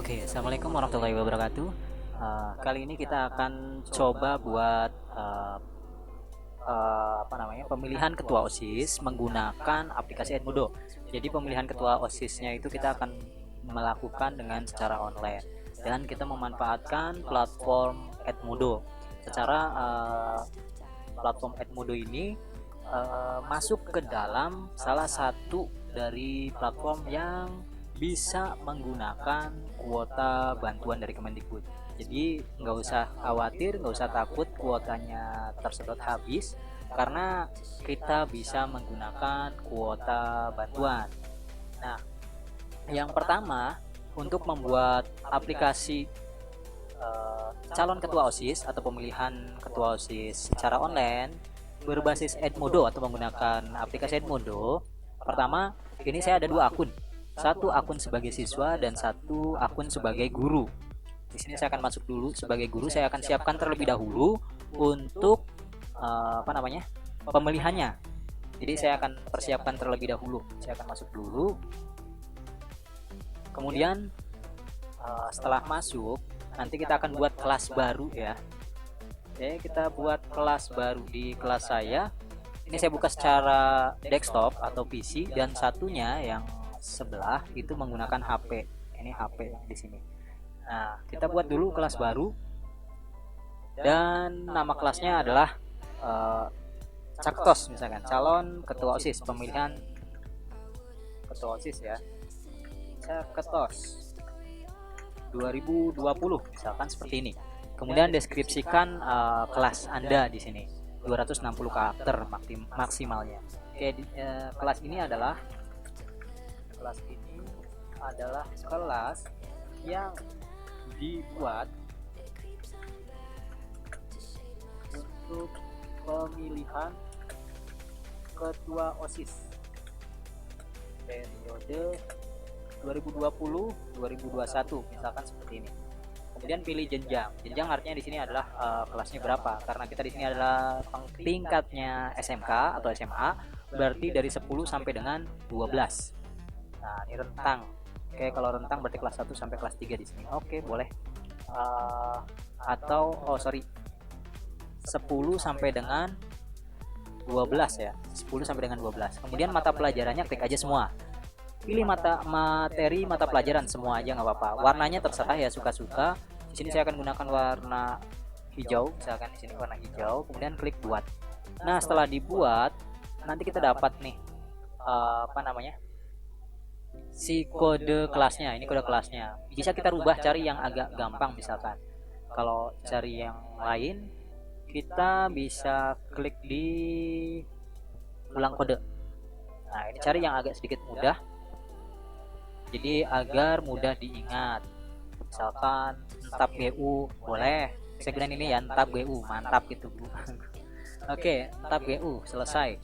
Oke, assalamualaikum warahmatullahi wabarakatuh. Kali ini kita akan coba buat pemilihan ketua OSIS menggunakan aplikasi Edmodo. Jadi pemilihan ketua OSISnya itu kita akan melakukan dengan secara online dan kita memanfaatkan platform Edmodo. Secara platform Edmodo ini masuk ke dalam salah satu dari platform yang bisa menggunakan kuota bantuan dari Kemendikbud. Jadi nggak usah khawatir, nggak usah takut kuotanya tersedot habis, karena kita bisa menggunakan kuota bantuan. Nah, yang pertama, untuk membuat aplikasi calon ketua OSIS atau pemilihan ketua OSIS secara online berbasis Edmodo atau menggunakan aplikasi Edmodo, pertama ini saya ada dua akun, satu akun sebagai siswa dan satu akun sebagai guru. Di sini saya akan masuk dulu sebagai guru. Saya akan siapkan terlebih dahulu untuk pemilihannya. Jadi saya akan persiapkan terlebih dahulu. Saya akan masuk dulu. Kemudian setelah masuk, nanti kita akan buat kelas baru ya. Oke, kita buat kelas baru di kelas saya. Ini saya buka secara desktop atau PC, dan satunya yang sebelah itu menggunakan HP. Ini HP yang di sini. Nah, kita buat dulu kelas baru dan nama kelasnya adalah Caketos, misalkan calon ketua OSIS, pemilihan ketua OSIS ya. Caketos 2020 misalkan seperti ini. Kemudian deskripsikan kelas Anda di sini. 260 karakter maksimalnya. Oke, kelas ini adalah kelas yang dibuat untuk pemilihan ketua OSIS periode 2020-2021 misalkan seperti ini. Kemudian pilih jenjang. Jenjang artinya di sini adalah kelasnya berapa. Karena kita di sini adalah tingkatnya SMK atau SMA, berarti dari 10 sampai dengan 12. Nah, ini rentang. Oke, kalau rentang berarti kelas 1 sampai kelas 3 di sini. Oke, boleh. 10 sampai dengan 12 ya. 10 sampai dengan 12. Kemudian mata pelajarannya klik aja semua. Pilih mata pelajaran semua aja nggak apa-apa. Warnanya terserah ya, suka-suka. Di sini saya akan gunakan warna hijau, misalkan di sini warna hijau. Kemudian klik buat. Nah, setelah dibuat, nanti kita dapat nih si kode kelasnya. Ini kode kelasnya. Bisa kita rubah, cari yang agak gampang misalkan. Kalau cari yang lain, kita bisa klik di ulang kode. Nah, ini cari yang agak sedikit mudah. Jadi agar mudah diingat. Misalkan tab GU boleh. Saya gunain ini ya, tab GU, mantap gitu Bu. Oke, tab GU selesai.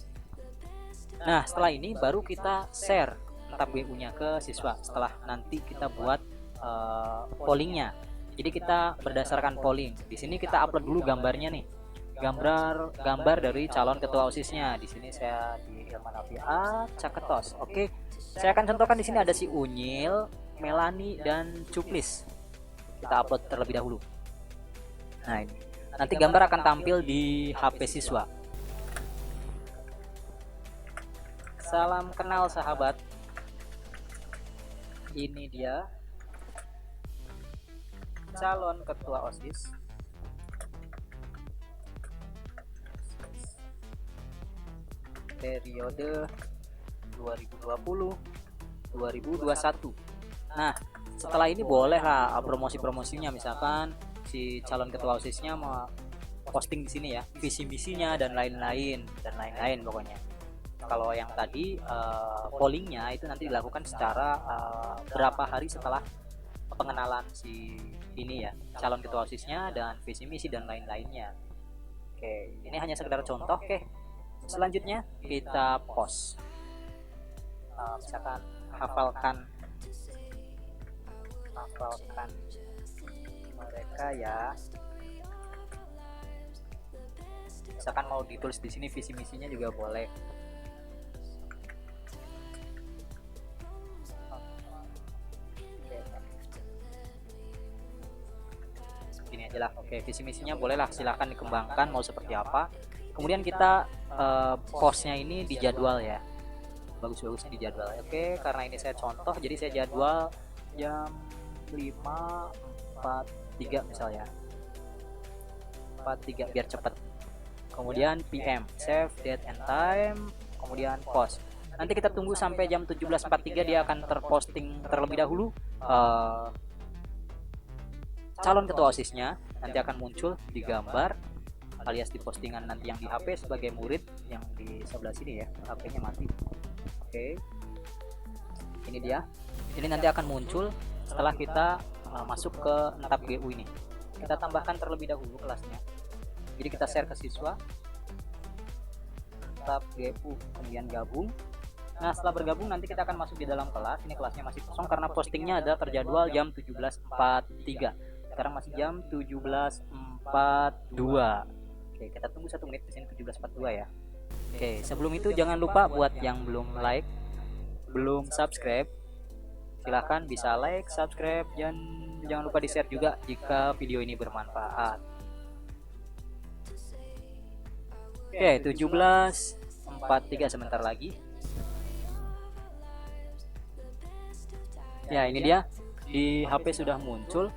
Nah, setelah ini baru kita share tab GU-nya ke siswa. Setelah nanti kita buat pollingnya. Jadi kita berdasarkan polling. Di sini kita upload dulu gambarnya nih. Gambar dari calon ketua OSISnya. Di sini saya di Ilman Alfia Caketos. Oke. Saya akan contohkan di sini ada si Unyil, Melani, dan Cuplis. Kita upload terlebih dahulu. Nah, ini. Nanti gambar akan tampil di HP siswa. Salam kenal sahabat. Ini dia calon ketua OSIS periode 2020-2021. Nah, setelah ini boleh lah promosi-promosinya, misalkan si calon ketua OSISnya mau posting di sini ya, visi misinya dan lain-lain pokoknya. Kalau yang tadi pollingnya itu nanti dilakukan secara berapa hari setelah pengenalan si ini ya, calon ketua OSISnya dan visi misi dan lain-lainnya. Oke, ini hanya sekedar contoh. Oke, selanjutnya kita post. Misalkan hafalkan mereka ya. Misalkan mau ditulis di sini visi misinya juga boleh. sini aja lah. Oke, visi misinya bolehlah silahkan dikembangkan mau seperti apa. Kemudian kita postnya ini di jadwal ya, bagus-bagusnya di jadwal. Oke, karena ini saya contoh, jadi saya jadwal jam 5.43 misalnya, 43 biar cepet. Kemudian PM, save date and time, kemudian post. Nanti kita tunggu sampai jam 17.43 dia akan terposting terlebih dahulu. Calon ketua OSISnya nanti akan muncul di gambar alias di postingan nanti yang di HP sebagai murid yang di sebelah sini ya, HP-nya mati. Oke, ini dia. Ini nanti akan muncul setelah kita masuk ke tab GU ini. Kita tambahkan terlebih dahulu kelasnya. Jadi kita share ke siswa, tab GU, kemudian gabung. Nah, setelah bergabung nanti kita akan masuk di dalam kelas. Ini kelasnya masih kosong karena postingnya ada terjadwal jam 17.43. Sekarang masih jam 17.42. Oke, kita tunggu 1 menit di sini 17.42 ya. Oke, sebelum itu jangan lupa buat yang belum like, belum subscribe, silahkan bisa like, subscribe, dan jangan lupa di share juga jika video ini bermanfaat. Oke, 17.43 sebentar lagi. Ya, ini dia di HP sudah muncul.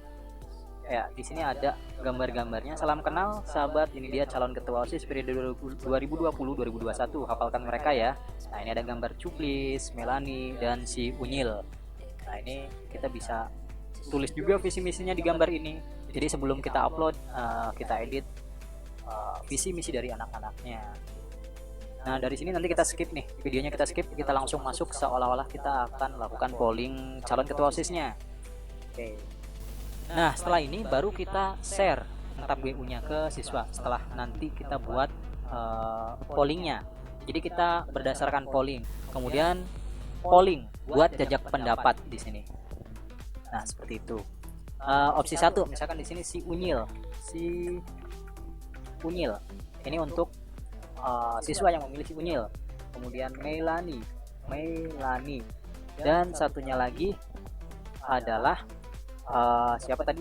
Ya, di sini ada gambar-gambarnya. Salam kenal sahabat, ini dia calon ketua OSIS periode 2020-2021. Hafalkan mereka ya. Nah, ini ada gambar Cuplis, Melani, dan si Unyil. Nah, ini kita bisa tulis juga visi misinya di gambar ini. Jadi sebelum kita upload, kita edit visi misi dari anak-anaknya. Nah, dari sini nanti kita skip nih, videonya kita skip, kita langsung masuk seolah-olah kita akan melakukan polling calon ketua OSISnya. Oke. Nah, setelah ini baru kita share tab GU-nya ke siswa setelah nanti kita buat pollingnya. Jadi kita berdasarkan polling, kemudian polling buat jajak pendapat di sini. Nah, seperti itu. Opsi 1, misalkan di sini si Unyil. Ini untuk siswa yang memilih si Unyil. Kemudian Melani. Dan satunya lagi adalah siapa tadi?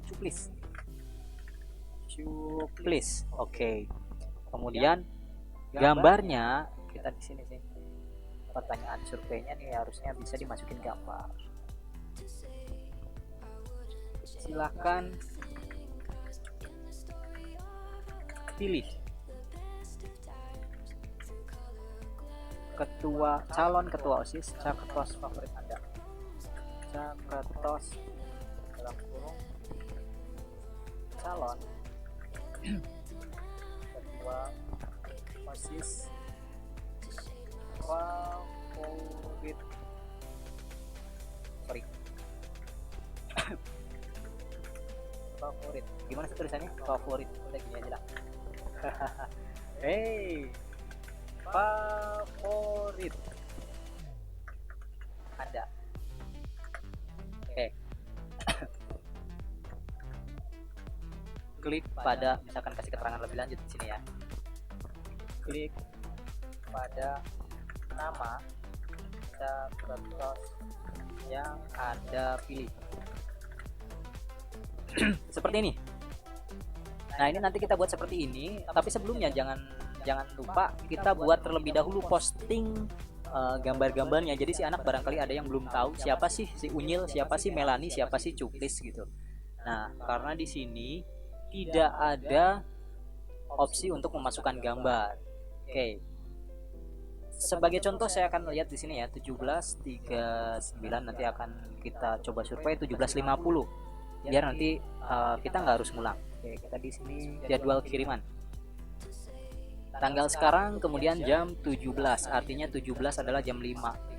Cuplis. Oke. Kemudian gambarnya kita di sini sih. Pertanyaan surveinya nih harusnya bisa dimasukin gambar. Silahkan pilih calon ketua OSIS, caketos favorit Anda. Caketos dalam kurung calon ketua OSIS favorit. Gimana sih tulisannya? Favorit. Udah gini aja lah. Hey, favorit Anda. Oke. Klik pada, misalkan kasih keterangan lebih lanjut di sini ya. Klik pada nama caketos yang Anda pilih. Seperti ini. Nah, ini nanti kita buat seperti ini, tapi sebelumnya jangan lupa kita buat terlebih dahulu posting gambar-gambarnya. Jadi si anak barangkali ada yang belum tahu siapa sih si Unyil, siapa sih Melani, siapa sih Cuplis gitu. Nah, karena di sini tidak ada opsi untuk memasukkan gambar. Oke. Sebagai contoh saya akan lihat di sini ya, 17.39 nanti akan kita coba survei 17.50. Biar nanti kita nggak harus ngulang. Oke, kita di sini jadwal kiriman. Tanggal sekarang kemudian jam 17, artinya 17 adalah jam 5.50.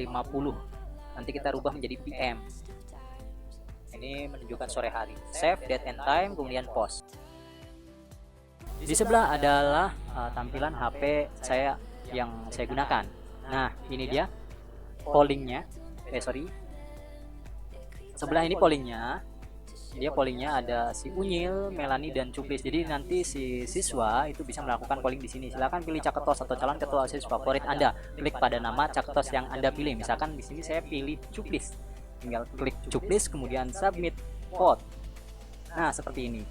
Nanti kita rubah menjadi PM. Ini menunjukkan sore hari. Save date and time, kemudian post. Di sebelah adalah tampilan HP saya yang saya gunakan. Nah, ini dia pollingnya. Sebelah ini pollingnya. Dia pollingnya ada si Unyil, Melani, dan Cuplis. Jadi nanti si siswa itu bisa melakukan polling di sini. Silakan pilih caketos atau calon ketua OSIS favorit Anda. Klik pada nama caketos yang Anda pilih. Misalkan di sini saya pilih Cuplis. tinggal klik cuplis kemudian submit vote. Nah seperti ini,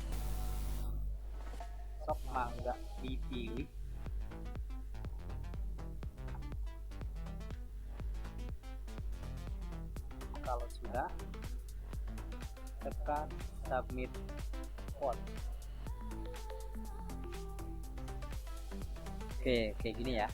sok mangga dipilih. Kalau sudah, tekan submit vote. Oke, kayak gini ya.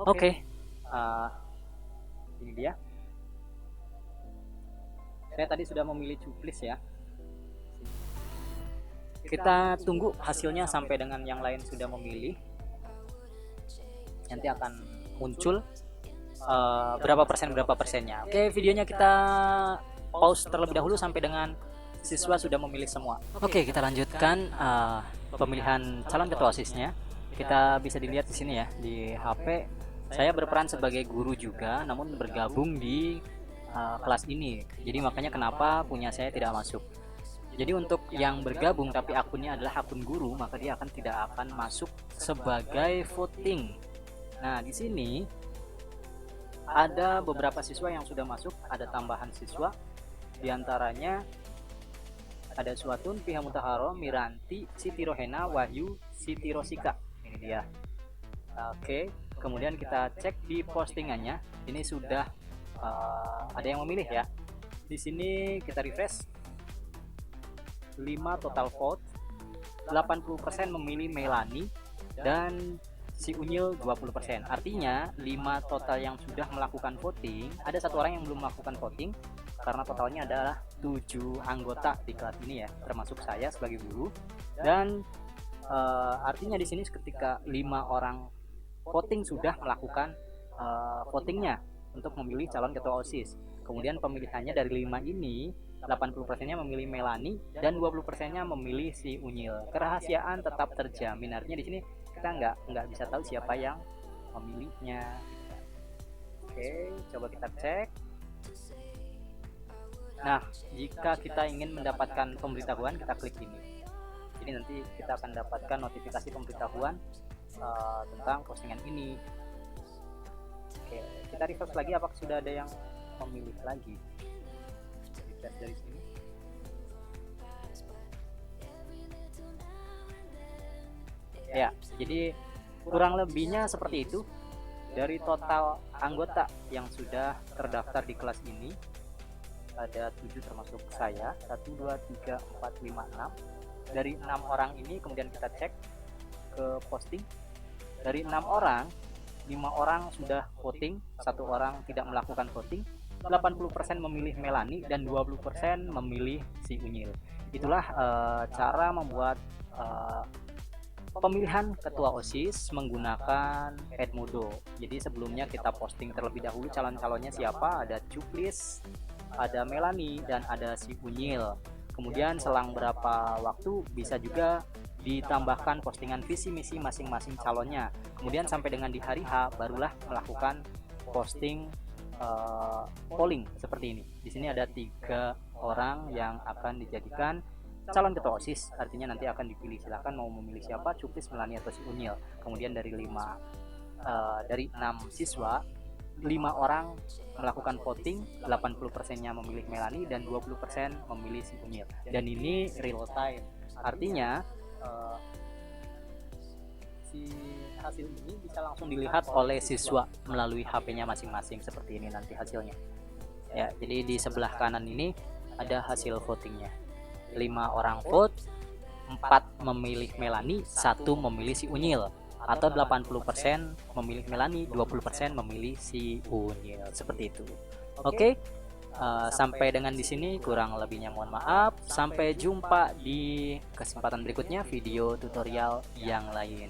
Oke, ini dia. Saya tadi sudah memilih cuplis ya. Kita tunggu hasilnya sampai dengan yang lain sudah memilih. Nanti akan muncul berapa persennya. Oke, videonya kita pause terlebih dahulu sampai dengan siswa sudah memilih semua. Oke, kita lanjutkan pemilihan calon ketua OSIS-nya. Kita bisa dilihat di sini ya, di HP. Saya berperan sebagai guru juga, namun bergabung di kelas ini. Jadi makanya kenapa punya saya tidak masuk. Jadi untuk yang bergabung tapi akunnya adalah akun guru, maka dia tidak akan masuk sebagai voting. Nah, di sini ada beberapa siswa yang sudah masuk, ada tambahan siswa. Di antaranya ada Suatun, Piha Mutaharo, Miranti, Siti Rohena, Wahyu, Siti Rosika. Ini dia. Oke, kemudian kita cek di postingannya. Ini sudah ada yang memilih ya. Di sini kita refresh. 5 total vote. 80% memilih Melani dan si Unyil 20%. Artinya 5 total yang sudah melakukan voting, ada 1 orang yang belum melakukan voting karena totalnya adalah 7 anggota di kelas ini ya, termasuk saya sebagai guru. Dan artinya di sini ketika 5 orang voting sudah melakukan votingnya untuk memilih calon ketua OSIS. Kemudian pemilihannya dari 5 ini 80%-nya memilih Melani dan 20%-nya memilih si Unyil. Kerahasiaan tetap terjamin. Artinya di sini kita nggak bisa tahu siapa yang memilihnya. Oke, coba kita cek. Nah, jika kita ingin mendapatkan pemberitahuan, kita klik ini. Jadi nanti kita akan dapatkan notifikasi pemberitahuan tentang postingan ini. Oke, kita refresh lagi apakah sudah ada yang memilih lagi. Refresh dari sini. Ya, jadi kurang lebihnya seperti itu. Dari total anggota yang sudah terdaftar di kelas ini ada 7 termasuk saya, 1 2 3 4 5 6. Dari 6 orang ini kemudian kita cek ke posting. Dari 6 orang, 5 orang sudah voting, 1 orang tidak melakukan voting. 80% memilih Melani dan 20% memilih si Unyil. Itulah cara membuat pemilihan ketua OSIS menggunakan Edmodo. Jadi sebelumnya kita posting terlebih dahulu calon-calonnya siapa, ada Cuplis, ada Melani, dan ada si Unyil. Kemudian selang berapa waktu bisa juga ditambahkan postingan visi misi masing-masing calonnya. Kemudian sampai dengan di hari H barulah melakukan posting polling seperti ini. Di sini ada 3 orang yang akan dijadikan calon ketua OSIS. Artinya nanti akan dipilih, silahkan mau memilih siapa, Cuplis, Melani, atau si Unyil. Kemudian dari 6 siswa, 5 orang melakukan voting, 80%-nya memilih Melani dan 20% memilih si Unyil. Dan ini real time. Artinya si hasil ini bisa langsung dilihat oleh siswa melalui HP-nya masing-masing seperti ini nanti hasilnya. Ya, jadi di sebelah kanan ini ada hasil votingnya. 5 orang vote, 4 memilih Melani, 1 memilih si Unyil. Atau 80% memilih Melani, 20% memilih si Unyil. Seperti itu. Oke. Sampai dengan di sini, kurang lebihnya mohon maaf. Sampai jumpa di kesempatan berikutnya video tutorial yang lain.